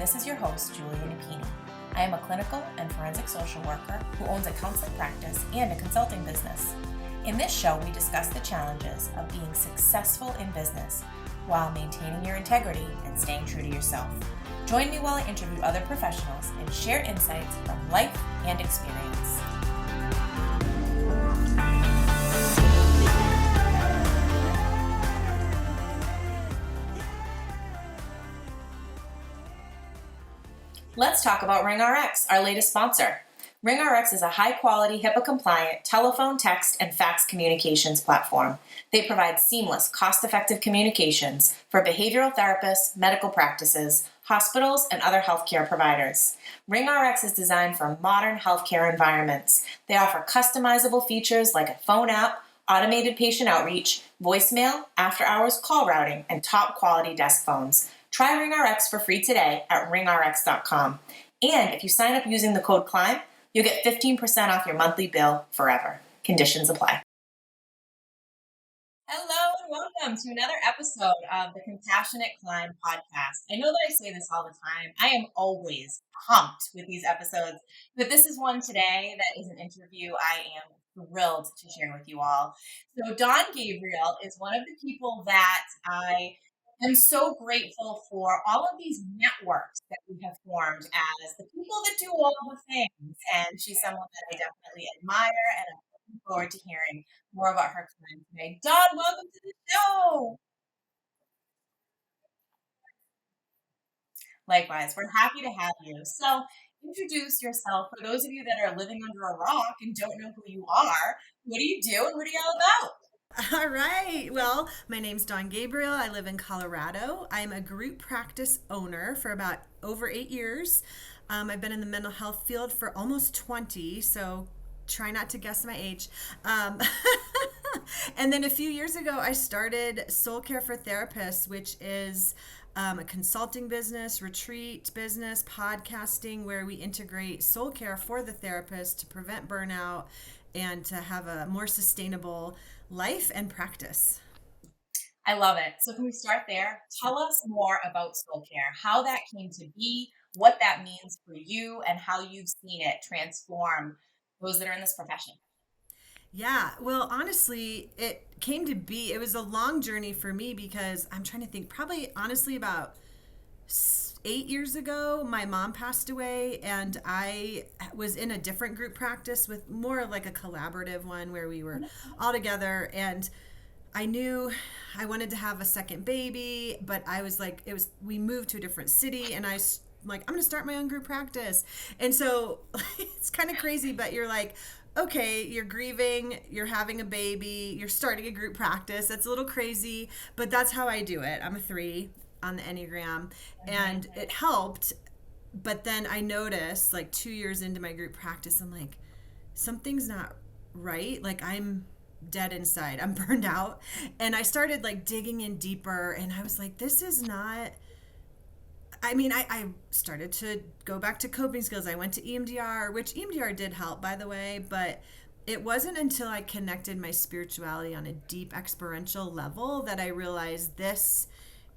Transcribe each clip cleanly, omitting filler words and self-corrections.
this is your host, Julia Napini. I am a clinical and forensic social worker who owns a counseling practice and a consulting business. In this show, we discuss the challenges of being successful in business while maintaining your integrity and staying true to yourself. Join me while I interview other professionals and share insights from life and experience. Let's talk about RingRx, our latest sponsor. RingRx is a high-quality, HIPAA-compliant telephone, text, and fax communications platform. They provide seamless, cost-effective communications for behavioral therapists, medical practices, hospitals, and other healthcare providers. RingRx is designed for modern healthcare environments. They offer customizable features like a phone app, automated patient outreach, voicemail, after-hours call routing, and top-quality desk phones. Try RingRx for free today at ringrx.com. And if you sign up using the code CLIMB, you'll get 15% off your monthly bill forever. Conditions apply. Hello and welcome to another episode of the Compassionate Climb podcast. I know that I say this all the time. I am always pumped with these episodes, but this is one today that is an interview I am thrilled to share with you all. So Don Gabriel is one of the people that I'm so grateful for all of these networks that we have formed as the people that do all the things. And she's someone that I definitely admire, and I'm looking forward to hearing more about her time today. Dawn, welcome to the show. Likewise, we're happy to have you. So introduce yourself for those of you that are living under a rock and don't know who you are. What do you do and what are you all about? All right. Well, my name's Dawn Gabriel. I live in Colorado. I'm a group practice owner for about over 8 years. I've been in the mental health field for almost 20, so try not to guess my age. And then a few years ago, I started Soul Care for Therapists, which is a consulting business, retreat business, podcasting, where we integrate soul care for the therapist to prevent burnout and to have a more sustainable life and practice. I love it. So can we start there? Tell us more about soul care, how that came to be, what that means for you, and how you've seen it transform those that are in this profession. Yeah, well, honestly, it came to be, it was a long journey for me because I'm trying to think, probably honestly about 8 years ago, my mom passed away, and I was in a different group practice with more like a collaborative one where we were all together, and I knew I wanted to have a second baby, but I was like, we moved to a different city, and I'm like, I'm going to start my own group practice. And so it's kind of crazy, but you're like, okay, you're grieving, you're having a baby, you're starting a group practice. That's a little crazy, but that's how I do it. I'm a 3 on the Enneagram, and it helped. But then I noticed, like 2 years into my group practice, I'm like, something's not right. Like, I'm dead inside. I'm burned out. And I started like digging in deeper, and I was like, this is not, I started to go back to coping skills. I went to EMDR, which EMDR did help, by the way, but it wasn't until I connected my spirituality on a deep experiential level that I realized this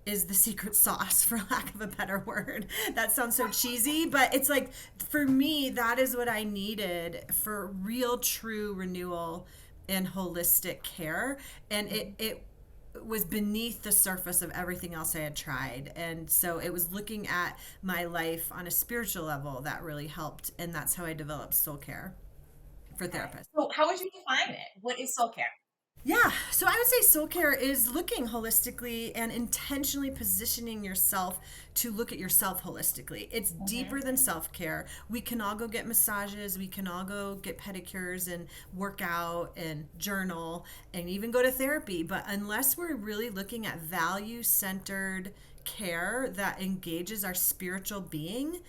is the secret sauce, for lack of a better word. That sounds so cheesy, but it's like, for me, that is what I needed for real, true renewal and holistic care. And it was beneath the surface of everything else I had tried. And so it was looking at my life on a spiritual level that really helped. And that's how I developed soul care for therapists. So how would you define it? What is soul care? Yeah, so I would say soul care is looking holistically and intentionally positioning yourself to look at yourself holistically. It's deeper than self-care. We can all go get massages, we can all go get pedicures and work out and journal and even go to therapy. But unless we're really looking at value-centered care that engages our spiritual being,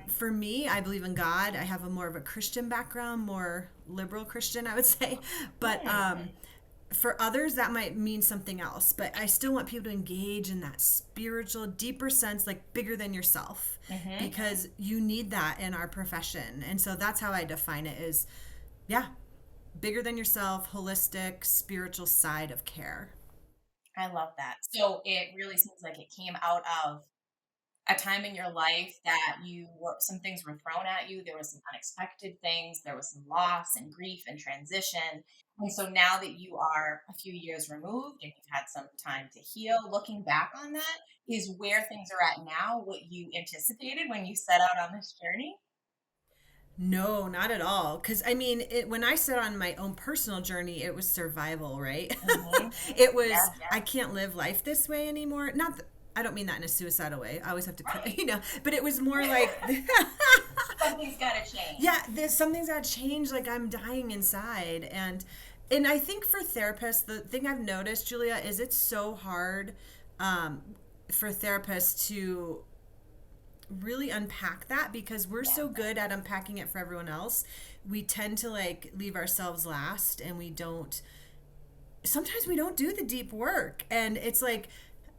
for me, I believe in God. I have a more of a Christian background, more liberal Christian, I would say. But for others, that might mean something else. But I still want people to engage in that spiritual, deeper sense, like bigger than yourself, because you need that in our profession. And so that's how I define it is, bigger than yourself, holistic, spiritual side of care. I love that. So it really seems like it came out of a time in your life that some things were thrown at you. There was some unexpected things. There was some loss and grief and transition. And so now that you are a few years removed and you've had some time to heal, looking back on that, is where things are at now what you anticipated when you set out on this journey? No, not at all. Because I mean, when I set on my own personal journey, it was survival, right? Mm-hmm. It was, Yeah, yeah. I can't live life this way anymore. Not, I don't mean that in a suicidal way. I always have to, Right. but it was more like, Something's got to change. yeah, something's got to change. Like I'm dying inside. And I think for therapists, the thing I've noticed, Julia, is it's so hard for therapists to really unpack that because we're so good at unpacking it for everyone else. We tend to like leave ourselves last and sometimes we don't do the deep work. And it's like,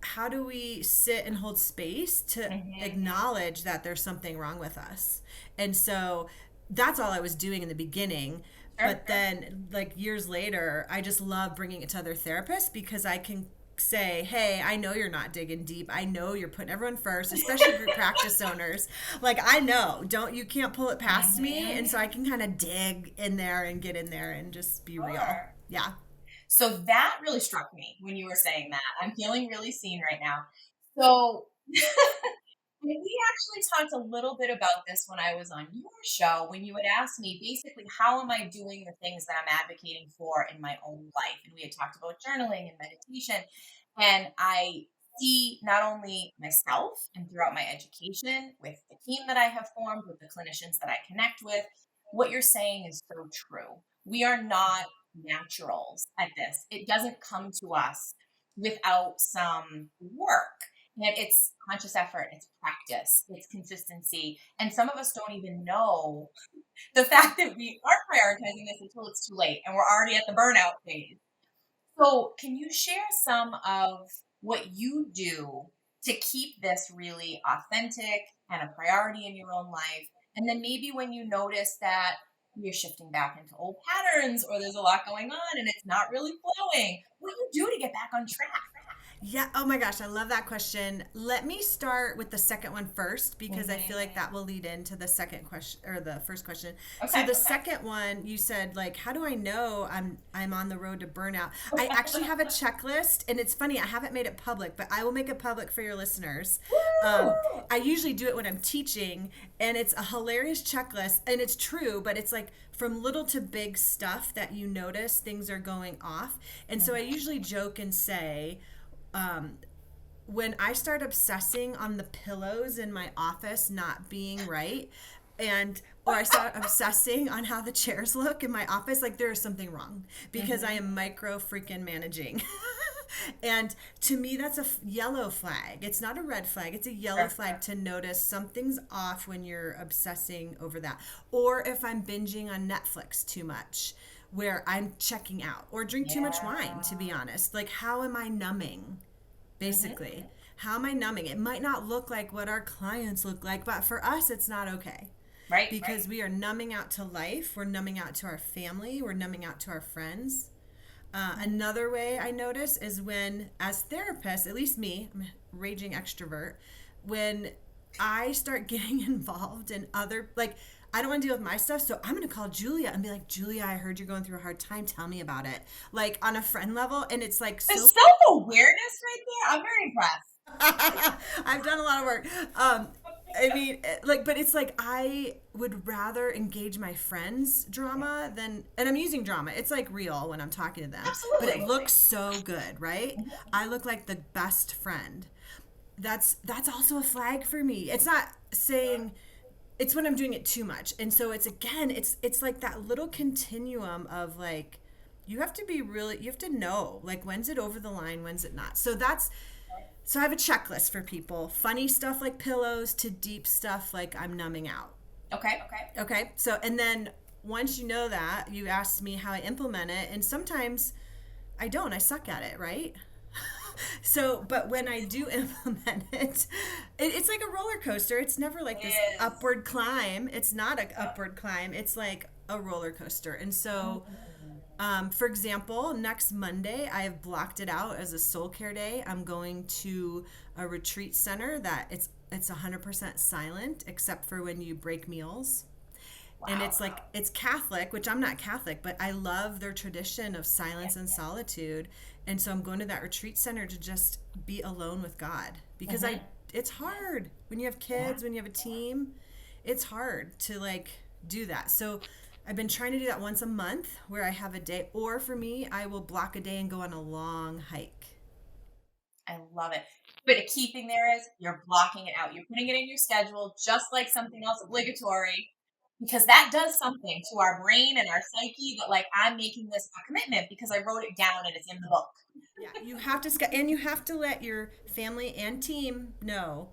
how do we sit and hold space to acknowledge that there's something wrong with us? And so that's all I was doing in the beginning. Sure, But then, like years later, I just love bringing it to other therapists because I can say, hey, I know you're not digging deep. I know you're putting everyone first, especially group practice owners. Like, I know, you can't pull it past me. And so I can kind of dig in there and get in there and just be real. Yeah. So that really struck me when you were saying that. I'm feeling really seen right now. So we actually talked a little bit about this when I was on your show, when you had asked me basically, how am I doing the things that I'm advocating for in my own life? And we had talked about journaling and meditation. And I see not only myself and throughout my education with the team that I have formed, with the clinicians that I connect with, what you're saying is so true. We are not naturals at this. It doesn't come to us without some work. And it's conscious effort, it's practice, it's consistency. And some of us don't even know the fact that we aren't prioritizing this until it's too late and we're already at the burnout phase. So, can you share some of what you do to keep this really authentic and a priority in your own life? And then maybe when you notice that you're shifting back into old patterns or there's a lot going on and it's not really flowing, what do you do to get back on track? Yeah. Oh my gosh. I love that question. Let me start with the second one first because I feel like that will lead into the second question or the first question. Okay, So the second one, you said like, how do I know I'm on the road to burnout? I actually have a checklist and it's funny. I haven't made it public, but I will make it public for your listeners. I usually do it when I'm teaching and it's a hilarious checklist and it's true, but it's like from little to big stuff that you notice things are going off. And so I usually joke and say, when I start obsessing on the pillows in my office not being right, or I start obsessing on how the chairs look in my office, like there is something wrong because I am micro freaking managing. And to me, that's a yellow flag. It's not a red flag. It's a yellow flag to notice something's off when you're obsessing over that. Or if I'm binging on Netflix too much, where I'm checking out or drink too much wine, to be honest. Like, how am I numbing? Basically, how am I numbing? It might not look like what our clients look like, but for us, it's not okay. Right. Because we are numbing out to life. We're numbing out to our family. We're numbing out to our friends. Another way I notice is when, as therapists, at least me, I'm a raging extrovert, when I start getting involved in other, like, I don't want to deal with my stuff, so I'm going to call Julia and be like, Julia, I heard you're going through a hard time. Tell me about it. Like, on a friend level, and it's like so... There's self-awareness right there. I'm very impressed. I've done a lot of work. I mean, like, but it's like I would rather engage my friends' drama than, and I'm using drama. It's like real when I'm talking to them. Absolutely. But it looks so good, right? I look like the best friend. That's also a flag for me. It's not saying... It's when I'm doing it too much. And so it's like that little continuum of like, you have to know, like, when's it over the line, when's it not? So I have a checklist for people. Funny stuff like pillows to deep stuff like I'm numbing out. Okay. So, and then once you know that, you asked me how I implement it. And sometimes I don't. I suck at it, right? So, but when I do implement it, it's like a roller coaster. It's never like this upward climb. It's not an upward climb. It's like a roller coaster. And so, for example, next Monday, I have blocked it out as a soul care day. I'm going to a retreat center that it's 100% silent except for when you break meals. And Wow. it's like, it's Catholic, which I'm not Catholic, but I love their tradition of silence and solitude. And so I'm going to that retreat center to just be alone with God because Mm-hmm. it's hard when you have Yeah. kids, when you have a team, it's hard to like do that. So I've been trying to do that once a month where I have a day, or for me, I will block a day and go on a long hike. I love it. But the key thing there is you're blocking it out. You're putting it in your schedule just like something else obligatory because that does something to our brain and our psyche that like I'm making this a commitment because I wrote it down and it's in the book. Yeah, you have to, and you have to let your family and team know,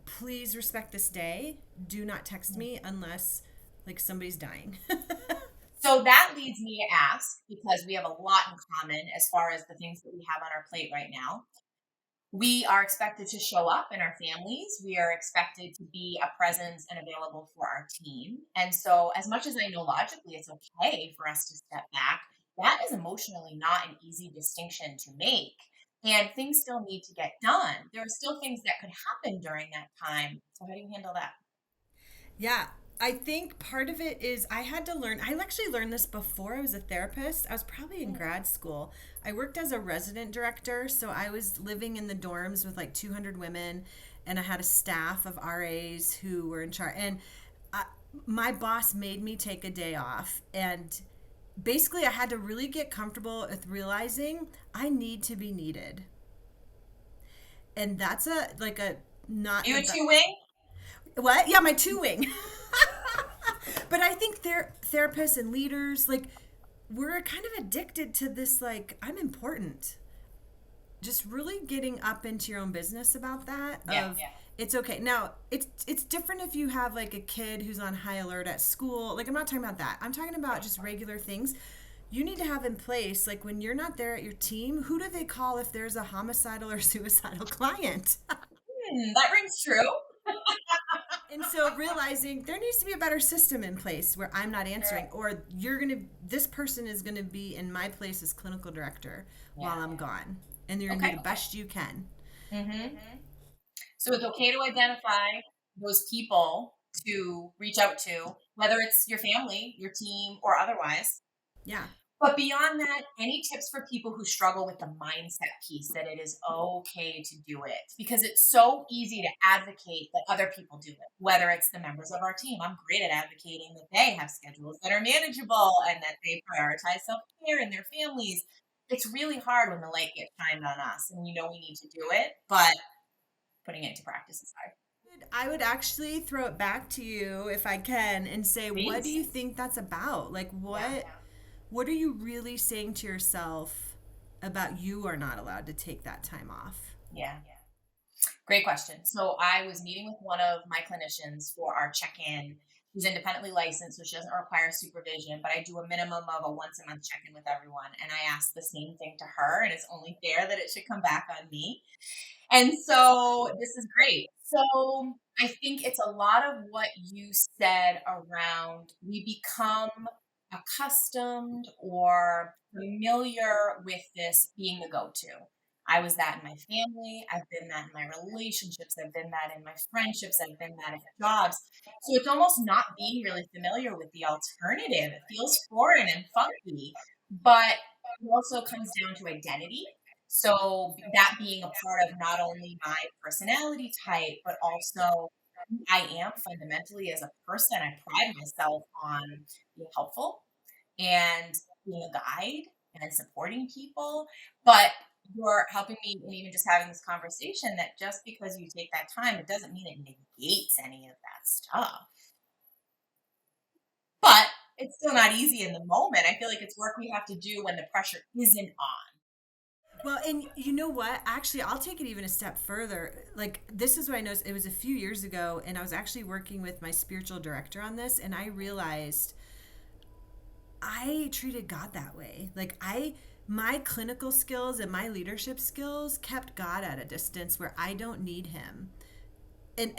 please respect this day. Do not text me unless like somebody's dying. So that leads me to ask because we have a lot in common as far as the things that we have on our plate right now. We are expected to show up in our families. We are expected to be a presence and available for our team. And so, as much as I know logically it's okay for us to step back, that is emotionally not an easy distinction to make. And things still need to get done. There are still things that could happen during that time. So, how do you handle that? Yeah, I think part of it is I had to learn. I actually learned this before I was a therapist. I was probably in grad school. I worked as a resident director, so I was living in the dorms with like 200 women, and I had a staff of RAs who were in charge. And I, my boss made me take a day off, and basically I had to really get comfortable with realizing I need to be needed. And that's a like a not You the a two wing? what? Yeah, my two wing. But I think therapists and leaders, like, we're kind of addicted to this, like, I'm important. Just really getting up into your own business about that. Yeah, Of yeah. it's okay. Now, it's different if you have like a kid who's on high alert at school. Like, I'm not talking about that. I'm talking about just regular things. You need to have in place, like when you're not there at your team, who do they call if there's a homicidal or suicidal client? That rings true. And so realizing there needs to be a better system in place where I'm not answering, or this person is gonna be in my place as clinical director Yeah. while I'm gone, and you're gonna do Okay. the best you can. Mm-hmm. So it's okay to identify those people to reach out to, whether it's your family, your team, or otherwise. Yeah, But beyond that, any tips for people who struggle with the mindset piece that it is okay to do it? Because it's so easy to advocate that other people do it, whether it's the members of our team. I'm great at advocating that they have schedules that are manageable and that they prioritize self care in their families. It's really hard when the light gets shined on us and we know we need to do it, but putting it into practice is hard. I would actually throw it back to you if I can and say, what do Please. you think that's about? Like, Yeah. what are you really saying to yourself about you are not allowed to take that time off? Yeah. Great question. So I was meeting with one of my clinicians for our check-in. She's independently licensed, so she doesn't require supervision, but I do a minimum of a once a month check-in with everyone. And I asked the same thing to her, and it's only fair that it should come back on me. And so this is great. So I think it's a lot of what you said around we become accustomed or familiar with this being the go to. I was that in my family. I've been that in my relationships. I've been that in my friendships. I've been that in jobs. So it's almost not being really familiar with the alternative. It feels foreign and funky, but it also comes down to identity. So that being a part of not only my personality type, but also who I am fundamentally as a person. I pride myself on being helpful and being a guide and supporting people. But you're helping me in even just having this conversation that just because you take that time, it doesn't mean it negates any of that stuff. But it's still not easy in the moment. I feel like it's work we have to do when the pressure isn't on. Well, and you know what? Actually, I'll take it even a step further. Like, this is what I noticed. It was a few years ago, and I was actually working with my spiritual director on this, and I realized I treated God that way. My clinical skills and my leadership skills kept God at a distance where I don't need him. And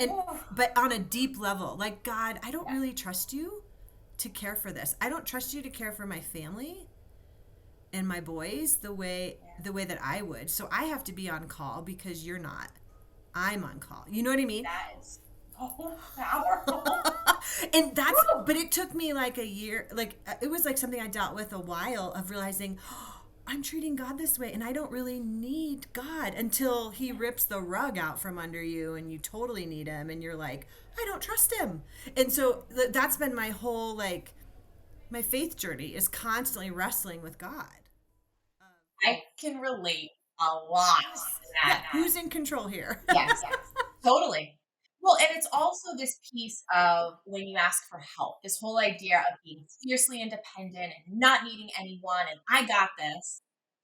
but on a deep level, like, God, I don't Yeah. really trust you to care for this. I don't trust you to care for my family and my boys the way that I would. So I have to be on call because you're not. I'm on call. You know what I mean? That is so powerful. And but it took me like a year, like it was like something I dealt with a while of realizing, "Oh, I'm treating God this way and I don't really need God," until he rips the rug out from under you and you totally need him and you're like, I don't trust him. And so that's been my whole, like, my faith journey is constantly wrestling with God. I can relate a lot to Yeah, that. who's in control here? Yes, totally. Well, and it's also this piece of when you ask for help, this whole idea of being fiercely independent and not needing anyone, and I got this.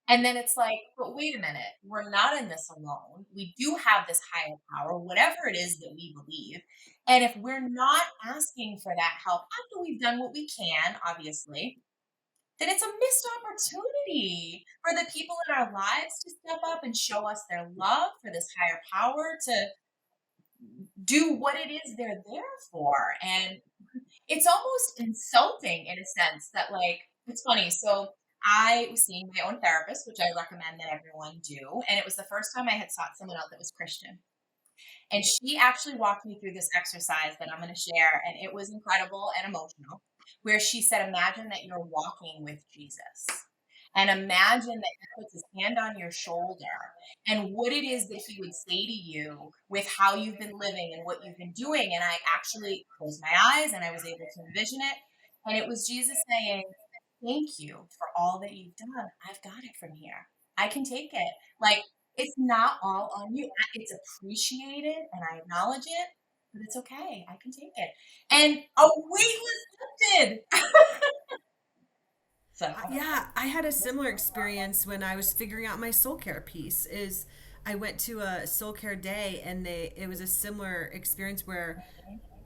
And then it's like, but wait a minute, we're not in this alone. We do have this higher power, whatever it is that we believe. And if we're not asking for that help after we've done what we can, obviously, then it's a missed opportunity for the people in our lives to step up and show us their love for this higher power to do what it is they're there for. And it's almost insulting in a sense that, like, it's funny. So I was seeing my own therapist, which I recommend that everyone do. And it was the first time I had sought someone out that was Christian. And she actually walked me through this exercise that I'm going to share. And it was incredible and emotional, where she said, imagine that you're walking with Jesus. And imagine that he puts his hand on your shoulder and what it is that he would say to you with how you've been living and what you've been doing. And I actually closed my eyes and I was able to envision it. And it was Jesus saying, thank you for all that you've done. I've got it from here. I can take it. Like, it's not all on you. It's appreciated and I acknowledge it, but it's okay. I can take it. And a weight was lifted. So Yeah, I had a similar experience when I was figuring out my soul care piece. Is I went to a soul care day and it was a similar experience where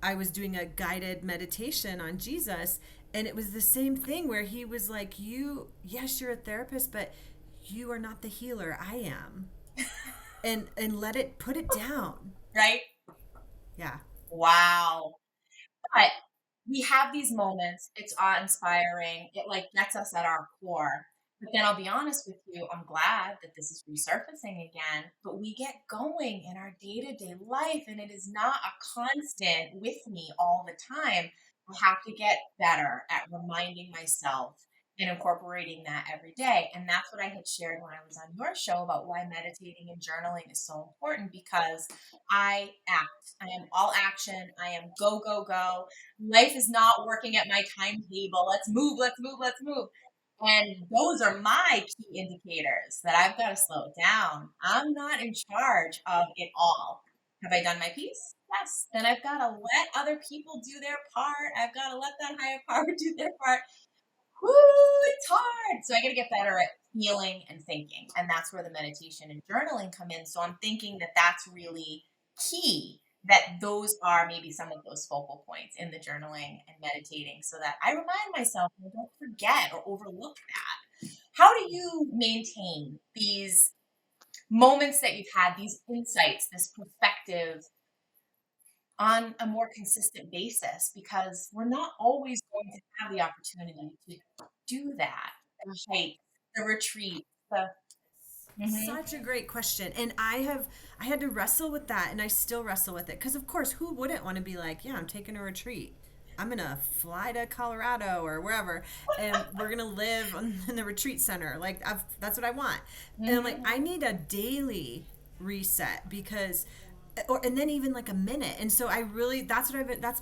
I was doing a guided meditation on Jesus, and it was the same thing where he was like, "You, yes, you're a therapist, but you are not the healer. I am." And put it down. right? Yeah. Wow. But we have these moments. It's awe-inspiring. It like gets us at our core. But then I'll be honest with you, I'm glad that this is resurfacing again. But we get going in our day-to-day life, and it is not a constant with me all the time. I have to get better at reminding myself and incorporating that every day. And that's what I had shared when I was on your show about why meditating and journaling is so important, because I act. I am all action. I am go, go, go. Life is not working at my timetable. Let's move, let's move, let's move. And those are my key indicators that I've got to slow it down. I'm not in charge of it all. Have I done my piece? Yes. Then I've got to let other people do their part. I've got to let that higher power do their part. Woo, it's hard. So I got to get better at feeling and thinking. And that's where the meditation and journaling come in. So I'm thinking that that's really key, that those are maybe some of those focal points in the journaling and meditating, so that I remind myself and don't forget or overlook that. How do you maintain these moments that you've had, these insights, this perspective on a more consistent basis? Because we're not always going to have the opportunity to do that. The hike, the retreat, the Such a great question. And I had to wrestle with that, and I still wrestle with it, because of course, who wouldn't want to be like, yeah, I'm taking a retreat. I'm going to fly to Colorado or wherever, and we're going to live in the retreat center. Like, that's what I want. And I'm like, I need a daily reset, because and then even like a minute. And so I really, that's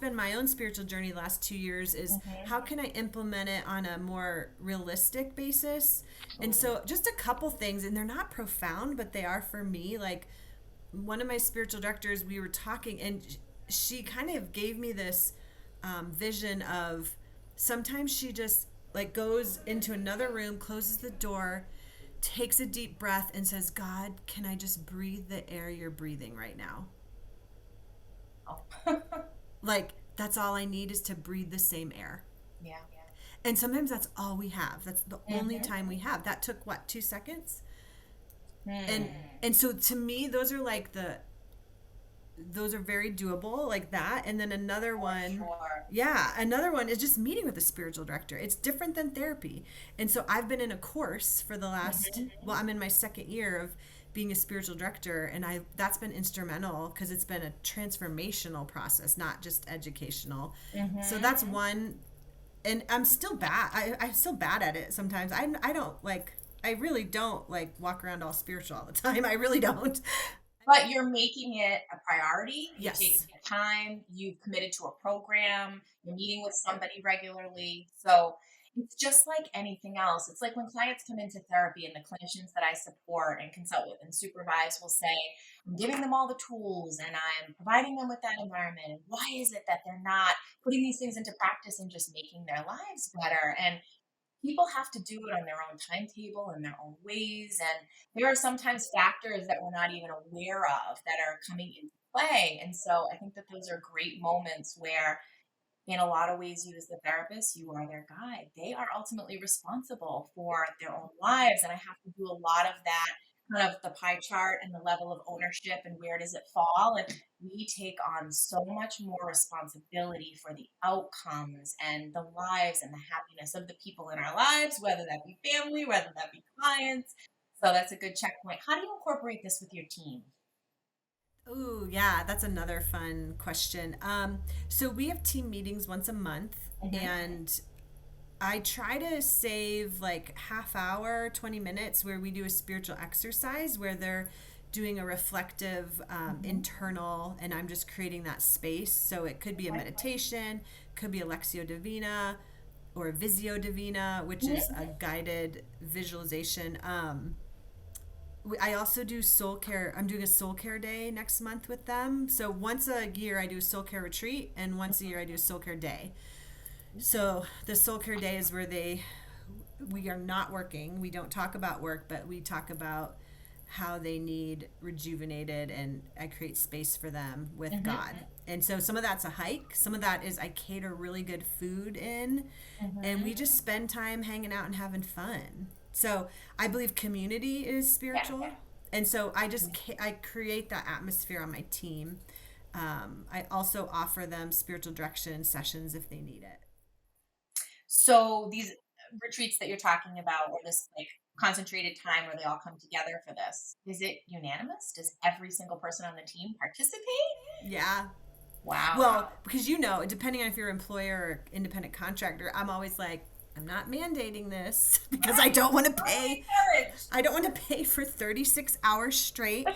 been my own spiritual journey the last 2 years, is how can I implement it on a more realistic basis? And so just a couple things, and they're not profound, but they are for me. Like, one of my spiritual directors, we were talking, and she kind of gave me this vision of, sometimes she just like goes into another room, closes the door, takes a deep breath, and says, God, can I just breathe the air you're breathing right now? Like, that's all I need, is to breathe the same air. yeah. And sometimes that's all we have. That's the only time we have. That took what, 2 seconds? And so to me, those are like those are very doable, like that. And then another one, another one is just meeting with a spiritual director. It's different than therapy. And so I've been in a course for the last, well, I'm in my second year of being a spiritual director, and that's been instrumental because it's been a transformational process, not just educational. So that's one. And I'm still bad. I'm still bad at it sometimes. I don't like, I really don't like walk around all spiritual all the time. I really don't. But you're making it a priority. You're Yes. taking your time. You've committed to a program. You're meeting with somebody regularly. So it's just like anything else. It's like when clients come into therapy and the clinicians that I support and consult with and supervise will say, I'm giving them all the tools and I'm providing them with that environment. And why is it that they're not putting these things into practice and just making their lives better? And people have to do it on their own timetable and their own ways. And there are sometimes factors that we're not even aware of that are coming into play. And so I think that those are great moments where, in a lot of ways, you as the therapist, you are their guide. They are ultimately responsible for their own lives. And I have to do a lot of that, kind of the pie chart and the level of ownership and where does it fall. And we take on so much more responsibility for the outcomes and the lives and the happiness of the people in our lives, whether that be family, whether that be clients. So that's a good checkpoint. How do you incorporate this with your team? Ooh, yeah, that's another fun question. So we have team meetings once a month, and I try to save like half hour, 20 minutes where we do a spiritual exercise where they're doing a reflective internal, and I'm just creating that space. So it could be a meditation, could be a Lectio Divina or a Visio Divina, which is a guided visualization. I also do soul care. I'm doing a soul care day next month with them. So once a year I do a soul care retreat, and once a year I do a soul care day. So the soul care day is where we are not working. We don't talk about work, but we talk about how they need rejuvenated, and I create space for them with God. And so some of that's a hike. Some of that is I cater really good food in, and we just spend time hanging out and having fun. So I believe community is spiritual. And so I create that atmosphere on my team. I also offer them spiritual direction sessions if they need it. So these retreats that you're talking about, or this like concentrated time where they all come together for this, is it unanimous? Does every single person on the team participate? Yeah. Wow. Well, because depending on if you're employer or independent contractor, I'm always like, I'm not mandating this because I don't want to pay. I don't want to pay for 36 hours straight.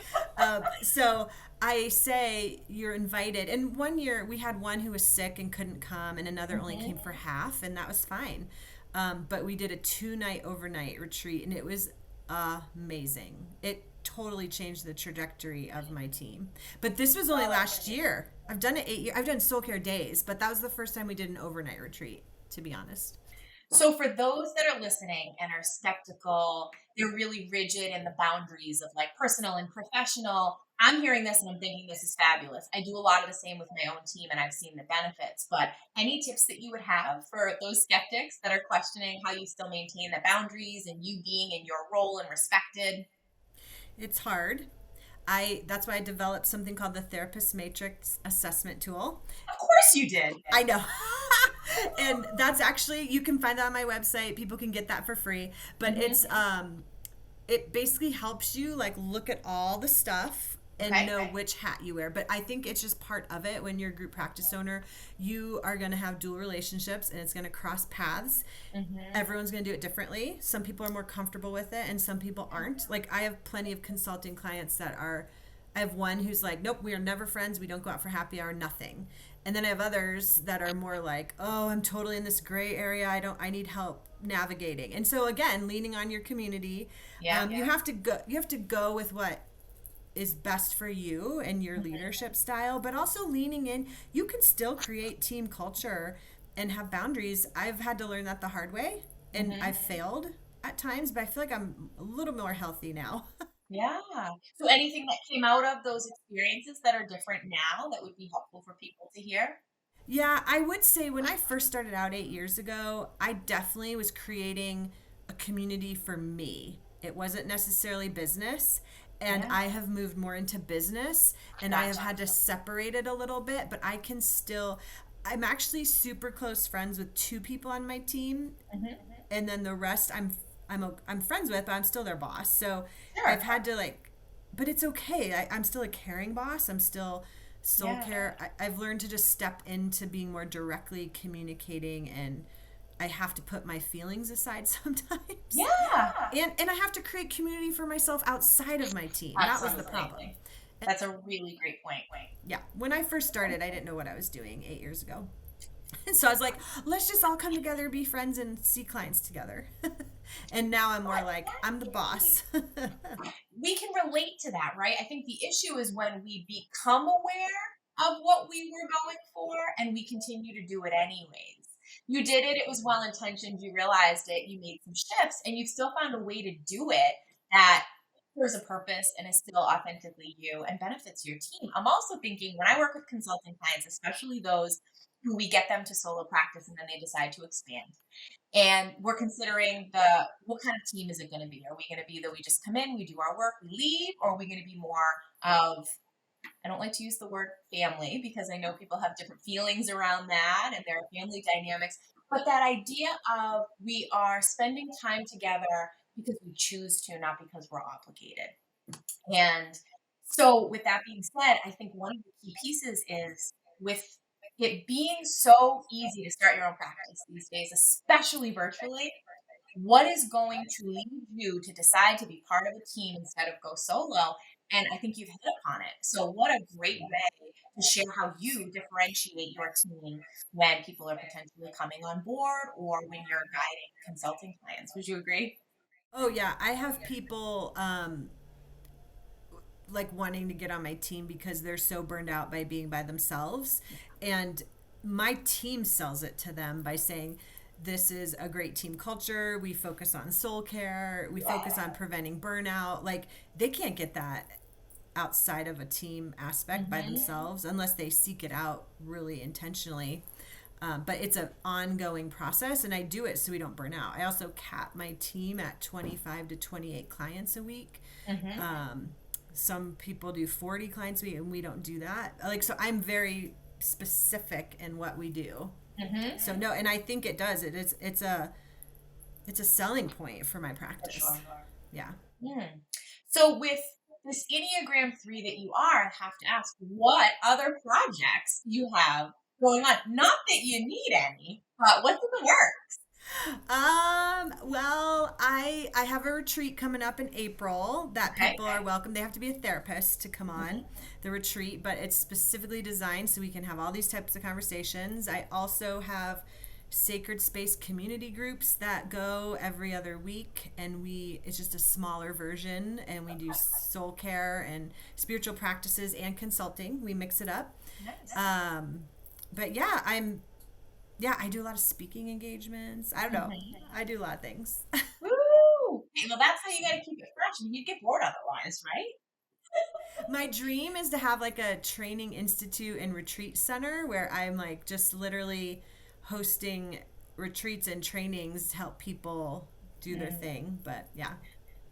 So I say you're invited. And one year we had one who was sick and couldn't come, and another only came for half, and that was fine. But we did a 2-night overnight retreat, and it was amazing. It totally changed the trajectory of my team. But this was only last year. I've done it 8 years. I've done soul care days, but that was the first time we did an overnight retreat, to be honest. So for those that are listening and are skeptical, they're really rigid in the boundaries of like personal and professional. I'm hearing this and I'm thinking this is fabulous. I do a lot of the same with my own team and I've seen the benefits, but any tips that you would have for those skeptics that are questioning how you still maintain the boundaries and you being in your role and respected? It's hard. That's why I developed something called the Therapist Matrix Assessment Tool. Of course you did. I know. And that's actually, you can find that on my website. People can get that for free. But it basically helps you like look at all the stuff and know which hat you wear. But I think it's just part of it. When you're a group practice owner, you are going to have dual relationships and it's going to cross paths. Everyone's going to do it differently. Some people are more comfortable with it and some people aren't. Like I have plenty of consulting clients I have one who's like, nope, we are never friends. We don't go out for happy hour, nothing. And then I have others that are more like, oh, I'm totally in this gray area. I need help navigating. And so again, leaning on your community, you have to go with what is best for you and your leadership style, but also leaning in. You can still create team culture and have boundaries. I've had to learn that the hard way, and I've failed at times, but I feel like I'm a little more healthy now. Yeah. So anything that came out of those experiences that are different now that would be helpful for people to hear? Yeah, I would say when I first started out 8 years ago, I definitely was creating a community for me. It wasn't necessarily business. And I have moved more into business, and I have had to separate it a little bit, but I'm actually super close friends with 2 people on my team. And then the rest I'm friends with, but I'm still their boss. So I've had to like but it's okay. I'm still a caring boss. I'm still soul care. I've learned to just step into being more directly communicating, and I have to put my feelings aside sometimes. Yeah. And I have to create community for myself outside of my team. That was the problem. That's a really great point. Yeah. When I first started, I didn't know what I was doing 8 years ago. And so I was like, let's just all come together, be friends, and see clients together. And now I'm more like, I'm the boss. We can relate to that, right? I think the issue is when we become aware of what we were going for and we continue to do it anyways. You did it, it was well intentioned, you realized it, you made some shifts, and you've still found a way to do it that serves a purpose and is still authentically you and benefits your team. I'm also thinking when I work with consulting clients, especially those who we get them to solo practice and then they decide to expand. And we're considering what kind of team is it going to be? Are we going to be that we just come in, we do our work, we leave, or are we going to be more of, I don't like to use the word family because I know people have different feelings around that and there are family dynamics, but that idea of we are spending time together because we choose to, not because we're obligated. And so with that being said, I think one of the key pieces is with it being so easy to start your own practice these days, especially virtually, what is going to lead you to decide to be part of a team instead of go solo? And I think you've hit upon it. So what a great way to share how you differentiate your team when people are potentially coming on board or when you're guiding consulting clients. Would you agree? Oh, yeah. I have people like wanting to get on my team because they're so burned out by being by themselves. And my team sells it to them by saying, this is a great team culture. We focus on soul care. We focus on preventing burnout. Like, they can't get that outside of a team aspect by themselves unless they seek it out really intentionally. But it's an ongoing process, and I do it so we don't burn out. I also cap my team at 25 to 28 clients a week. Some people do 40 clients a week, and we don't do that. Like, so I'm very specific in what we do. So no, and I think it does. It's a selling point for my practice. For sure. Yeah. So with this Enneagram 3 that you are, I have to ask, what other projects you have going on? Not that you need any, but what's in the works? Well, I have a retreat coming up in April that people are welcome. They have to be a therapist to come on the retreat, but it's specifically designed so we can have all these types of conversations. I also have sacred space community groups that go every other week, and it's just a smaller version, and we do soul care and spiritual practices and consulting. We mix it up. Nice. But yeah, I do a lot of speaking engagements. I don't know. I do a lot of things. Woo! Well, that's how you got to keep it fresh. I mean, you'd get bored otherwise, right? My dream is to have like a training institute and retreat center where I'm like just literally hosting retreats and trainings to help people do their thing. But yeah.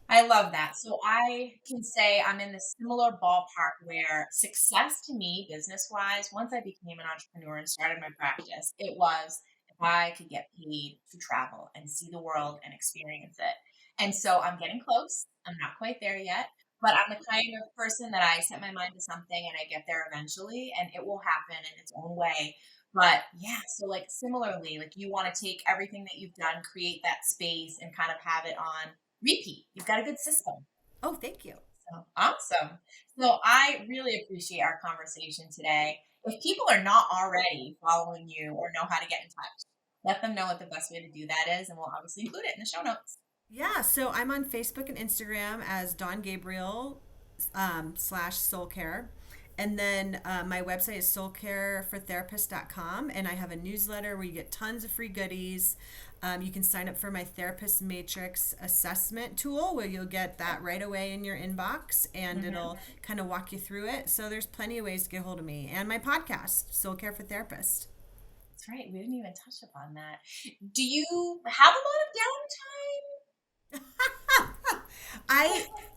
I love that. So I can say I'm in the similar ballpark where success to me, business-wise, once I became an entrepreneur and started my practice, it was if I could get paid to travel and see the world and experience it. And so I'm getting close. I'm not quite there yet, but I'm the kind of person that I set my mind to something and I get there eventually, and it will happen in its own way. But yeah, so like similarly, like you want to take everything that you've done, create that space and kind of have it on repeat. You've got a good system. Oh, thank you. So awesome. So I really appreciate our conversation today. If people are not already following you or know how to get in touch, let them know what the best way to do that is, and we'll obviously include it in the show notes. Yeah, so I'm on Facebook and Instagram as Dawn Gabriel /soul care. And then my website is soulcarefortherapists.com, and I have a newsletter where you get tons of free goodies. You can sign up for my Therapist Matrix assessment tool where you'll get that right away in your inbox, and it'll kind of walk you through it. So there's plenty of ways to get a hold of me. And my podcast, Soul Care for Therapists. That's right. We didn't even touch upon that. Do you have a lot of downtime?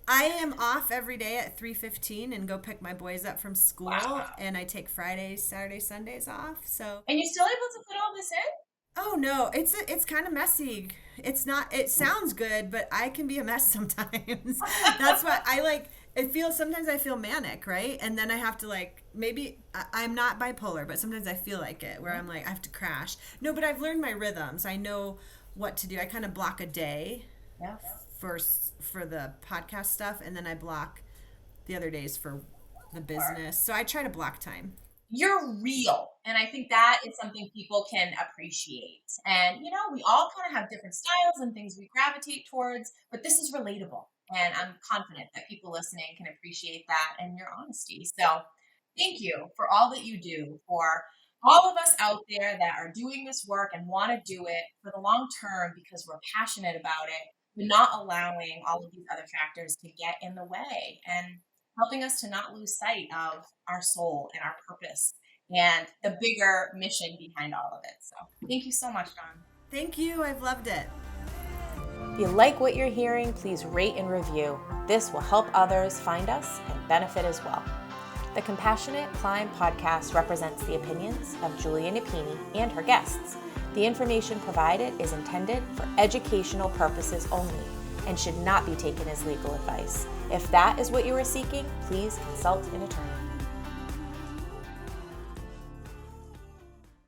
I am off every day at 3:15 and go pick my boys up from school. Wow. And I take Fridays, Saturdays, Sundays off. So. And you're still able to fit all this in? Oh no, it's kind of messy. It's not. It sounds good, but I can be a mess sometimes. That's why I like sometimes I feel manic, right? And then I have to like, maybe I'm not bipolar, but sometimes I feel like it where I'm like, I have to crash. No, but I've learned my rhythms. I know what to do. I kind of block a day Yeah. for the podcast stuff, and then I block the other days for the business. So I try to block time. You're real. And I think that is something people can appreciate. And, we all kind of have different styles and things we gravitate towards, but this is relatable. And I'm confident that people listening can appreciate that and your honesty. So thank you for all that you do for all of us out there that are doing this work and want to do it for the long term because we're passionate about it, but not allowing all of these other factors to get in the way and helping us to not lose sight of our soul and our purpose and the bigger mission behind all of it. So thank you so much, Dawn. Thank you. I've loved it. If you like what you're hearing, please rate and review. This will help others find us and benefit as well. The Compassionate Climb podcast represents the opinions of Julia Napini and her guests. The information provided is intended for educational purposes only and should not be taken as legal advice. If that is what you are seeking, please consult an attorney.